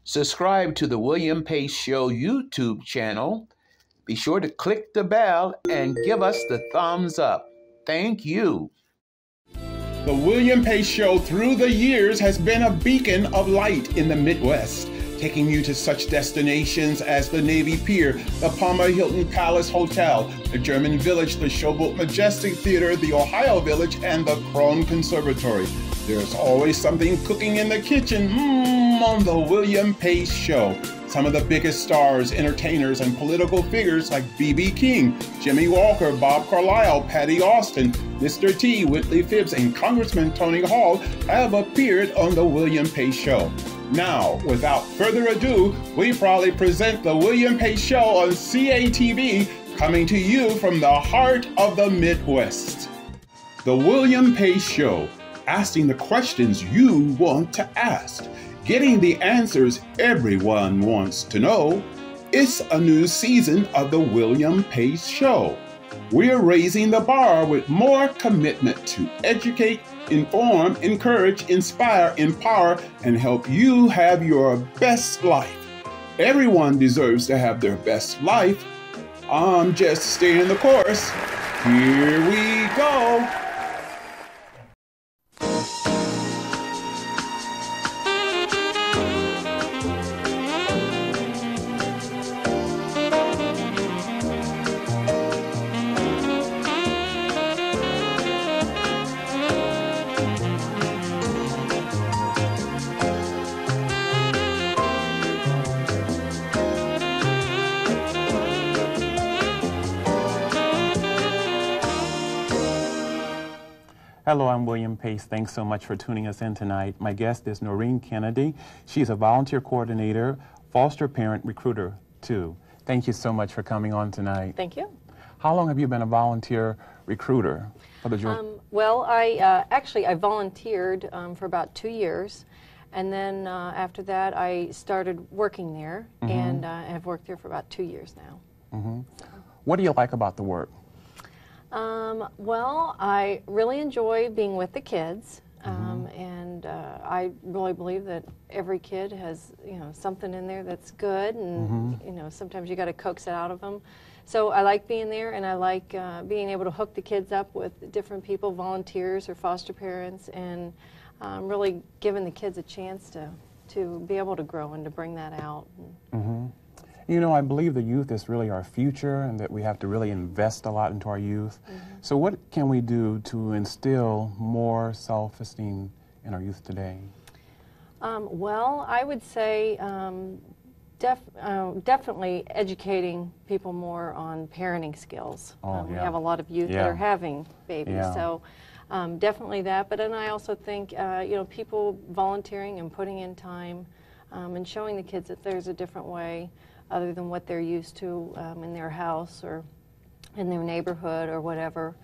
Subscribe to the William Pace Show YouTube channel. Be sure to click the bell and give us the thumbs up. Thank you. The William Pace Show through the years has been a beacon of light in the Midwest, taking you to such destinations as the Navy Pier, the Palmer Hilton Palace Hotel, the German Village, the Showboat Majestic Theatre, the Ohio Village, and the Krohn Conservatory. There's always something cooking in the kitchen on the William Pace Show. Some of the biggest stars, entertainers, and political figures like B.B. King, Jimmy Walker, Bob Carlisle, Patti Austin, Mr. T, Whitley Phibbs, and Congressman Tony Hall have appeared on the William Pace Show. Now, without further ado, we proudly present the William Pace Show on CATV, coming to you from the heart of the Midwest. The William Pace Show, asking the questions you want to ask, getting the answers everyone wants to know. It's a new season of the William Pace Show. We're raising the bar with more commitment to educate, inform, encourage, inspire, empower, and help you have your best life. Everyone deserves to have their best life. I'm just staying the course. Here we go. Hello, I'm William Pace. Thanks so much for tuning us in tonight. My guest is Noreen Kennedy. She's a volunteer coordinator, foster parent recruiter, too. Thank you so much for coming on tonight. Thank you. How long have you been a volunteer recruiter? Well, I volunteered for about 2 years, and then after that I started working there, and I've worked there for about 2 years now. What do you like about the work? Well, I really enjoy being with the kids, and I really believe that every kid has, something in there that's good, and sometimes you got to coax it out of them. So I like being there, and I like being able to hook the kids up with different people, volunteers or foster parents, and really giving the kids a chance to be able to grow and to bring that out. You know, I believe the youth is really our future and that we have to really invest a lot into our youth. So what can we do to instill more self-esteem in our youth today? Well, I would say definitely educating people more on parenting skills. We have a lot of youth that are having babies, so definitely that. But then I also think, people volunteering and putting in time and showing the kids that there's a different way other than what they're used to in their house or in their neighborhood or whatever.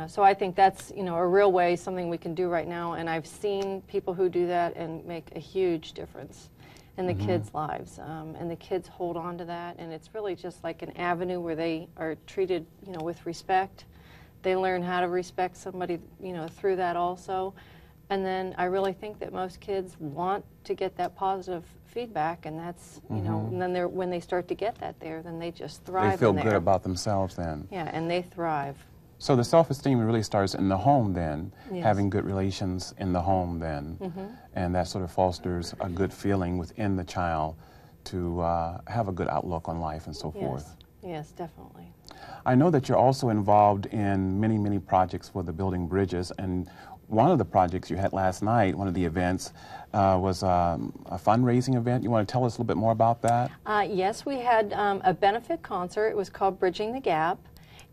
So I think that's, a real way, something we can do right now, and I've seen people who do that and make a huge difference in the kids' lives, and the kids hold on to that, and it's really just like an avenue where they are treated, with respect. They learn how to respect somebody, through that also. And then I really think that most kids want to get that positive feedback, and that's, and then when they start to get that there, then they just thrive. They feel good about themselves then. Yeah, and they thrive. So the self-esteem really starts in the home then, having good relations in the home then, and that sort of fosters a good feeling within the child to have a good outlook on life and so forth. Yes, definitely. I know that you're also involved in many, many projects for the Building Bridges, and one of the projects you had last night, one of the events, was a fundraising event. You want to tell us a little bit more about that? Yes, we had a benefit concert. It was called Bridging the Gap.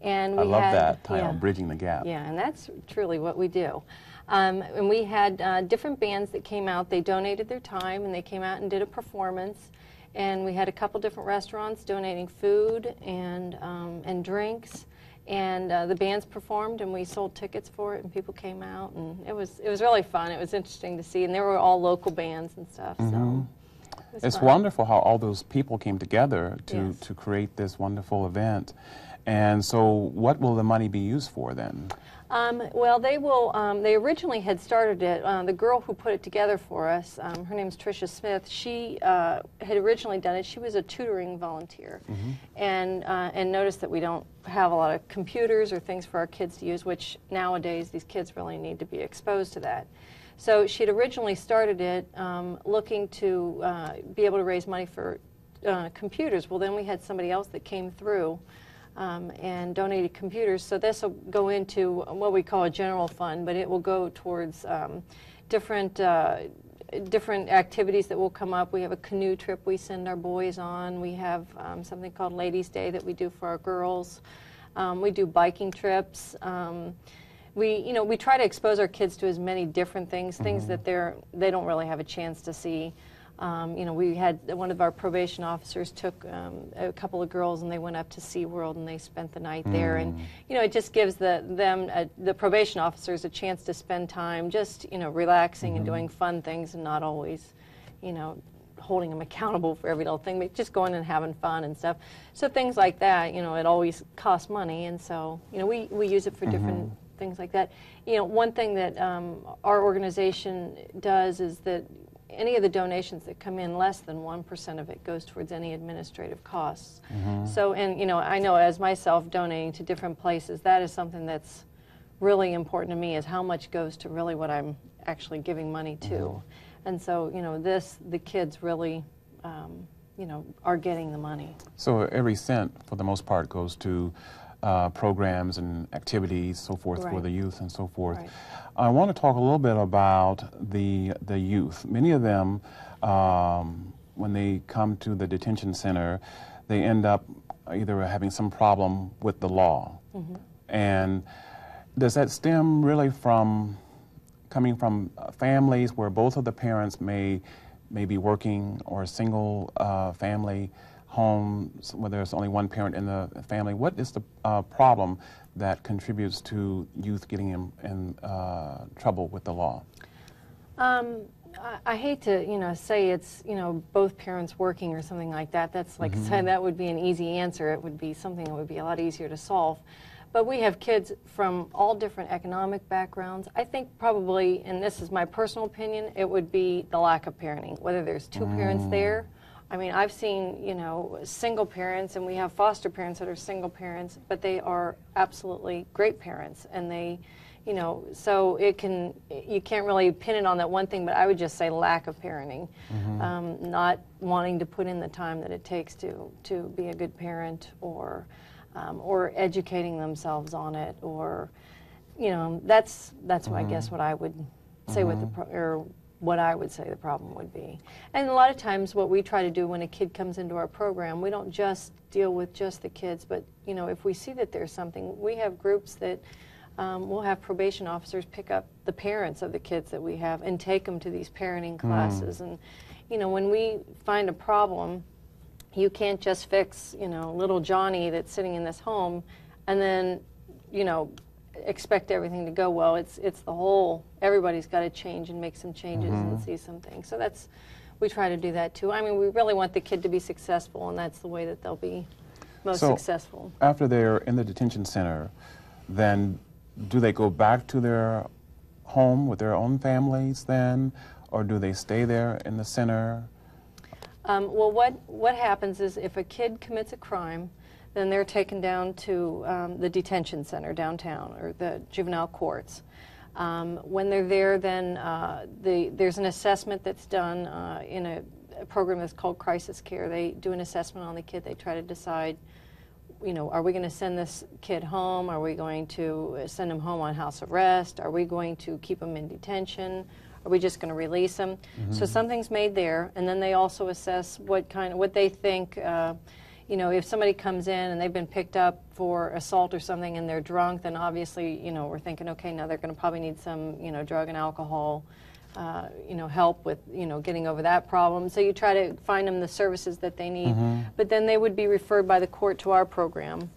And I love that title, Bridging the Gap. Yeah, and that's truly what we do. And we had different bands that came out. They donated their time, and they came out and did a performance. And we had a couple different restaurants donating food and drinks. And the bands performed, and we sold tickets for it, and people came out, and it was really fun. It was interesting to see, and they were all local bands and stuff. So it's wonderful how all those people came together to create this wonderful event. And so what will the money be used for then? Well, they will. They originally had started it. The girl who put it together for us, her name's Tricia Smith. She had originally done it. She was a tutoring volunteer, and noticed that we don't have a lot of computers or things for our kids to use, which nowadays these kids really need to be exposed to that. So she had originally started it looking to be able to raise money for computers. Well, then we had somebody else that came through and donated computers. So this will go into what we call a general fund, but it will go towards different activities that will come up. We have a canoe trip we send our boys on. We have something called Ladies' Day that we do for our girls. We do biking trips. We try to expose our kids to as many different things, things that they don't really have a chance to see. We had one of our probation officers took a couple of girls and they went up to SeaWorld and they spent the night there. And, it just gives the probation officers a chance to spend time just, relaxing and doing fun things and not always, holding them accountable for every little thing, but just going and having fun and stuff. So things like that, it always costs money. And so, we use it for different things like that. One thing that our organization does is that any of the donations that come in, less than 1% of it goes towards any administrative costs. So, and I know as myself donating to different places, that is something that's really important to me, is how much goes to really what I'm actually giving money to. And so, the kids really, are getting the money. So every cent, for the most part, goes to programs and activities, so forth, for the youth and so forth. I want to talk a little bit about the youth. Many of them, when they come to the detention center, they end up either having some problem with the law. And does that stem really from coming from families where both of the parents may be working, or a single family home where there's only one parent in the family? What is the problem that contributes to youth getting in trouble with the law? I hate to, say it's, both parents working or something like that. That's like, that would be an easy answer. It would be something that would be a lot easier to solve. But we have kids from all different economic backgrounds. I think probably, and this is my personal opinion, it would be the lack of parenting, whether there's two parents there. I mean, I've seen, single parents, and we have foster parents that are single parents, but they are absolutely great parents, and they, so you can't really pin it on that one thing, but I would just say lack of parenting, not wanting to put in the time that it takes to be a good parent, or educating themselves on it, or, that's what I guess what I would say what I would say the problem would be. And a lot of times what we try to do when a kid comes into our program, we don't just deal with just the kids, but if we see that there's something, we have groups that we'll have probation officers pick up the parents of the kids that we have and take them to these parenting classes. And when we find a problem, you can't just fix little Johnny that's sitting in this home and then expect everything to go well. It's the whole, everybody's got to change and make some changes and see some things. So we try to do that too. I mean, we really want the kid to be successful, and that's the way that they'll be most successful. After they're in the detention center, then do they go back to their home with their own families then, or do they stay there in the center? Well, what happens is if a kid commits a crime, then they're taken down to the detention center downtown, or the juvenile courts. When they're there, then there's an assessment that's done in a program that's called Crisis Care. They do an assessment on the kid. They try to decide, are we going to send this kid home? Are we going to send him home on house arrest? Are we going to keep him in detention? Are we just going to release him? So something's made there, and then they also assess what they think. If somebody comes in and they've been picked up for assault or something and they're drunk, then obviously, we're thinking, okay, now they're going to probably need some, drug and alcohol, help with, getting over that problem. So you try to find them the services that they need. But then they would be referred by the court to our program.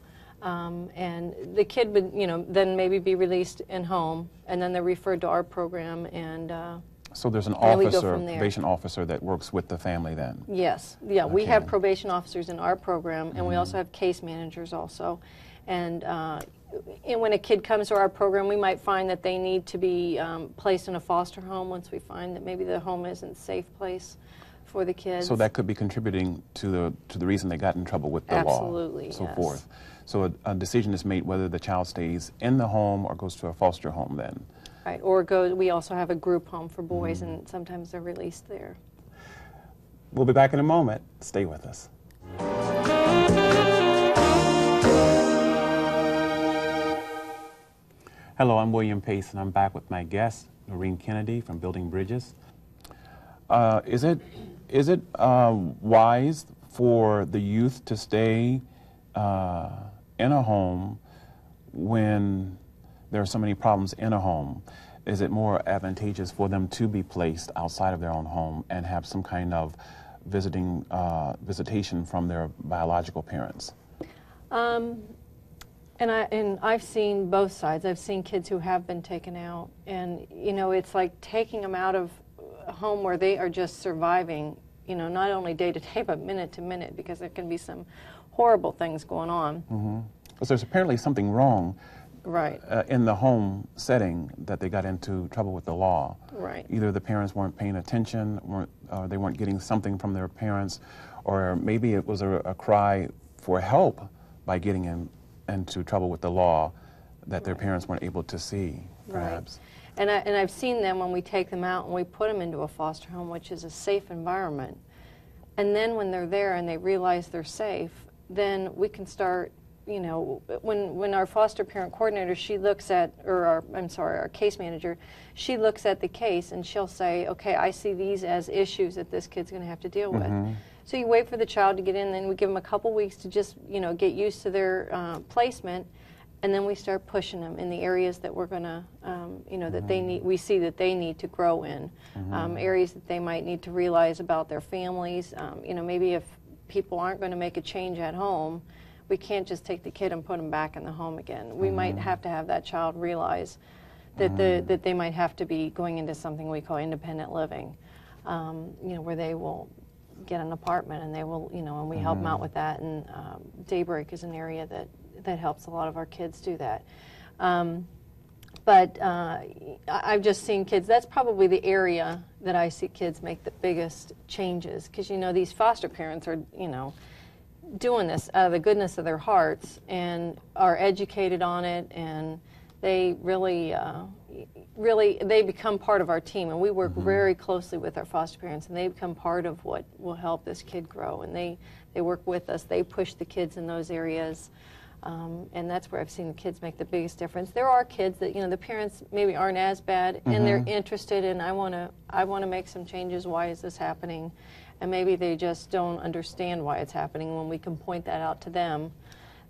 And the kid would, then maybe be released in home, and then they're referred to our program, and so there's an officer, probation officer that works with the family then? Yes. Yeah, we have probation officers in our program, and we also have case managers also. And when a kid comes to our program, we might find that they need to be placed in a foster home once we find that maybe the home isn't a safe place for the kids. So that could be contributing to the reason they got in trouble with the Absolutely, law, so yes. forth. So a decision is made whether the child stays in the home or goes to a foster home then. Right, or we also have a group home for boys, and sometimes they're released there. We'll be back in a moment. Stay with us. Hello, I'm William Pace, and I'm back with my guest, Noreen Kennedy from Building Bridges. Is it wise for the youth to stay in a home when there are so many problems in a home? Is it more advantageous for them to be placed outside of their own home and have some kind of visitation from their biological parents? And I've seen both sides. I've seen kids who have been taken out, and you know, it's like taking them out of a home where they are just surviving, you know, not only day to day but minute to minute, because there can be some horrible things going on. Mm-hmm. Because there's apparently something wrong, right, in the home setting that they got into trouble with the law. Right. Either the parents weren't paying attention, they weren't getting something from their parents, or maybe it was a cry for help by getting into trouble with the law that their parents weren't able to see, perhaps. Right. And I've seen them when we take them out and we put them into a foster home, which is a safe environment. And then when they're there and they realize they're safe, then we can start, you know, when our foster parent coordinator, she looks at, or our case manager, she looks at the case and she'll say, okay, I see these as issues that this kid's going to have to deal with. So you wait for the child to get in, then we give them a couple weeks to just, you know, get used to their placement, and then we start pushing them in the areas that we're going to, you know, that they need, we see that they need to grow in, areas that they might need to realize about their families. You know, maybe if people aren't going to make a change at home, we can't just take the kid and put them back in the home again. We might have to have that child realize that that they might have to be going into something we call independent living, you know, where they will get an apartment and they will, you know, and we help them out with that. And Daybreak is an area that helps a lot of our kids do that. But I've just seen kids, that's probably the area that I see kids make the biggest changes, because, you know, these foster parents are, you know, doing this out of the goodness of their hearts and are educated on it, and they really, they become part of our team, and we work very closely with our foster parents, and they become part of what will help this kid grow, and they work with us, they push the kids in those areas, and that's where I've seen the kids make the biggest difference. There are kids that, you know, the parents maybe aren't as bad, and they're interested in, I want to make some changes, why is this happening? And maybe they just don't understand why it's happening. When we can point that out to them,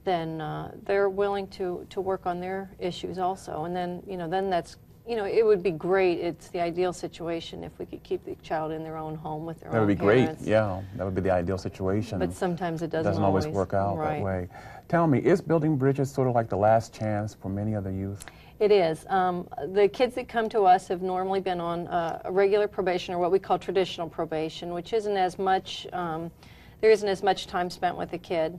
then they're willing to work on their issues also. And then, you know, then that's, you know, it would be great. It's the ideal situation if we could keep the child in their own home with their own parents. That would be great, yeah. That would be the ideal situation. But sometimes it doesn't always work out that way. Tell me, is Building Bridges sort of like the last chance for many of the youth? It is. The kids that come to us have normally been on a regular probation, or what we call traditional probation, which isn't as much, there isn't as much time spent with the kid.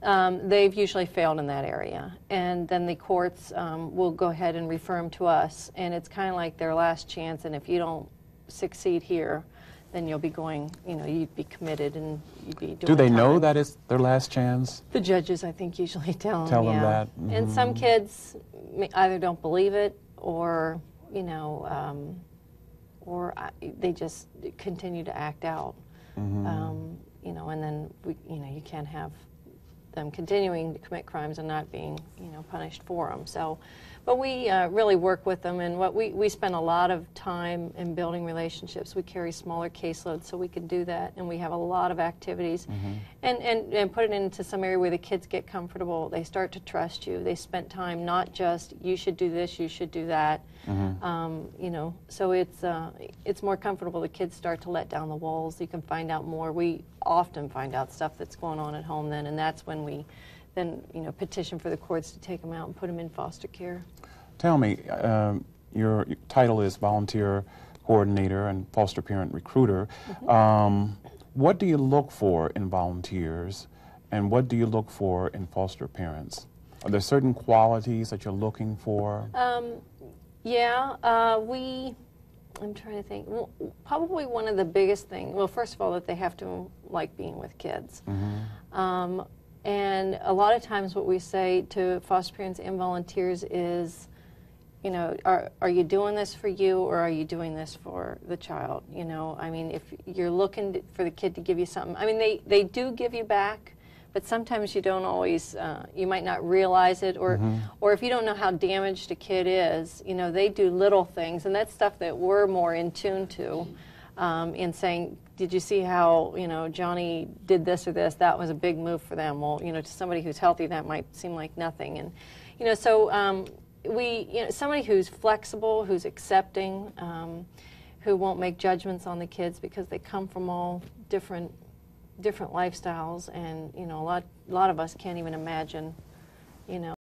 They've usually failed in that area, and then the courts will go ahead and refer them to us, and it's kind of like their last chance, and if you don't succeed here, then you'll be going, you know, you'd be committed and you'd be doing Do they time. know that it's their last chance? The judges, I think, usually tell them, Tell them that? And some kids either don't believe it, or, you know, they just continue to act out. You know, and then, you know, you can't have them continuing to commit crimes and not being, you know, punished for them. So, but we really work with them, and we spend a lot of time in building relationships. We carry smaller caseloads so we can do that, and we have a lot of activities, and put it into some area where the kids get comfortable. They start to trust you. They spent time, not just you should do this, you should do that. You know, so it's more comfortable. The kids start to let down the walls. You can find out more. We often find out stuff that's going on at home then, and that's when we then, you know, petition for the courts to take them out and put them in foster care. Tell me, your title is Volunteer Coordinator and Foster Parent Recruiter. What do you look for in volunteers, and what do you look for in foster parents? Are there certain qualities that you're looking for? I'm trying to think. Well, probably one of the biggest things, well, first of all, that they have to like being with kids. And a lot of times what we say to foster parents and volunteers is, you know, are you doing this for you, or are you doing this for the child? You know, I mean, if you're looking for the kid to give you something, I mean, they do give you back, but sometimes you don't always, you might not realize it, or if you don't know how damaged a kid is, you know, they do little things, and that's stuff that we're more in tune to, in saying, did you see how, you know, Johnny did this or this? That was a big move for them. Well, you know, to somebody who's healthy, that might seem like nothing. And, you know, so you know, somebody who's flexible, who's accepting, who won't make judgments on the kids because they come from all different lifestyles, and, you know, a lot of us can't even imagine, you know,